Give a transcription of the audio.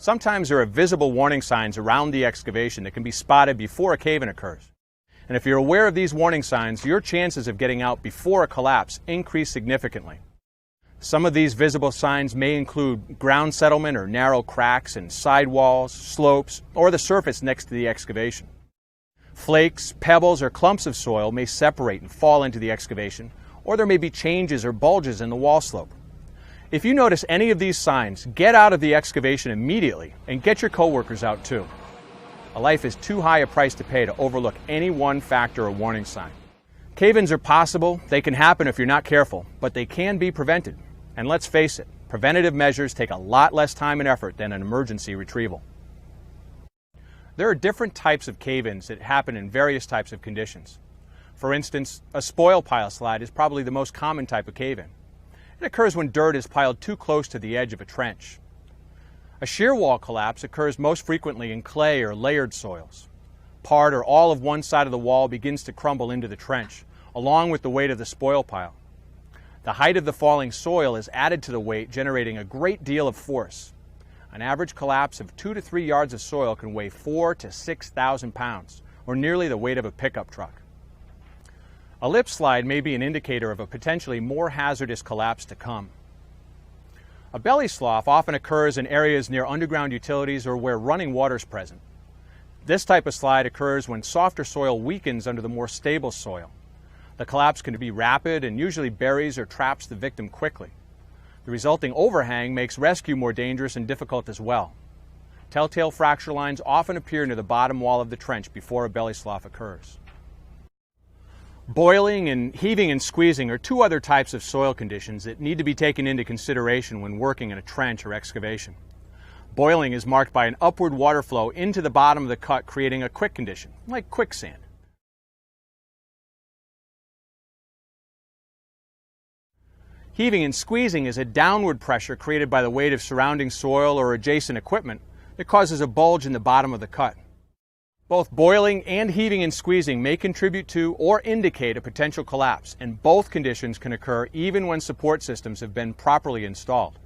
Sometimes there are visible warning signs around the excavation that can be spotted before a cave-in occurs. And if you're aware of these warning signs, your chances of getting out before a collapse increase significantly. Some of these visible signs may include ground settlement or narrow cracks in sidewalls, slopes, or the surface next to the excavation. Flakes, pebbles, or clumps of soil may separate and fall into the excavation, or there may be changes or bulges in the wall slope. If you notice any of these signs, get out of the excavation immediately and get your coworkers out too. A life is too high a price to pay to overlook any one factor or warning sign. Cave-ins are possible, they can happen if you're not careful, but they can be prevented. And let's face it, preventative measures take a lot less time and effort than an emergency retrieval. There are different types of cave-ins that happen in various types of conditions. For instance, a spoil pile slide is probably the most common type of cave-in. It occurs when dirt is piled too close to the edge of a trench. A shear wall collapse occurs most frequently in clay or layered soils. Part or all of one side of the wall begins to crumble into the trench, along with the weight of the spoil pile. The height of the falling soil is added to the weight, generating a great deal of force. An average collapse of 2 to 3 yards of soil can weigh 4,000 to 6,000 pounds, or nearly the weight of a pickup truck. A lip slide may be an indicator of a potentially more hazardous collapse to come. A belly slough often occurs in areas near underground utilities or where running water is present. This type of slide occurs when softer soil weakens under the more stable soil. The collapse can be rapid and usually buries or traps the victim quickly. The resulting overhang makes rescue more dangerous and difficult as well. Telltale fracture lines often appear near the bottom wall of the trench before a belly slough occurs. Boiling and heaving and squeezing are two other types of soil conditions that need to be taken into consideration when working in a trench or excavation. Boiling is marked by an upward water flow into the bottom of the cut, creating a quick condition, like quicksand. Heaving and squeezing is a downward pressure created by the weight of surrounding soil or adjacent equipment that causes a bulge in the bottom of the cut. Both boiling and heaving and squeezing may contribute to or indicate a potential collapse, and both conditions can occur even when support systems have been properly installed.